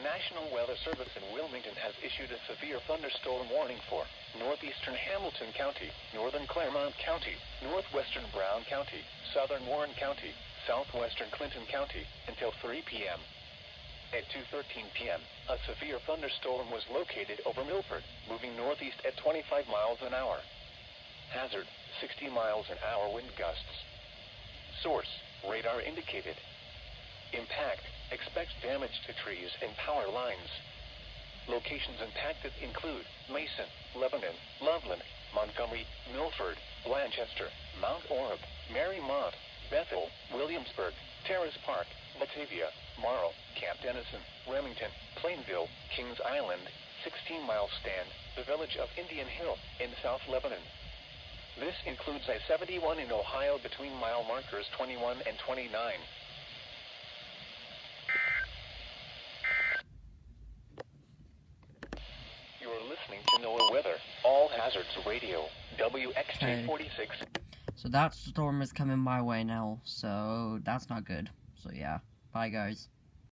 National Weather Service in Wilmington has issued a severe thunderstorm warning for northeastern Hamilton County, northern Claremont County, northwestern Brown County, southern Warren County, southwestern Clinton County, until 3 p.m. At 2:13 p.m., a severe thunderstorm was located over Milford, moving northeast at 25 miles an hour. Hazard, 60 miles an hour wind gusts. Source, radar indicated. Impact, expect damage to trees and power lines. Locations impacted include Mason, Lebanon, Loveland, Montgomery, Milford, Blanchester, Mount Orab, Marymount, Bethel, Williamsburg, Terrace Park, Batavia, Morrow, Camp Dennison, Remington, Plainville, Kings Island, 16-mile stand, the village of Indian Hill, in South Lebanon. This includes I-71 in Ohio between mile markers 21 and 29. You are listening to NOAA Weather, All Hazards Radio, WXJ46. So that storm is coming my way now, so that's not good. So yeah, bye guys.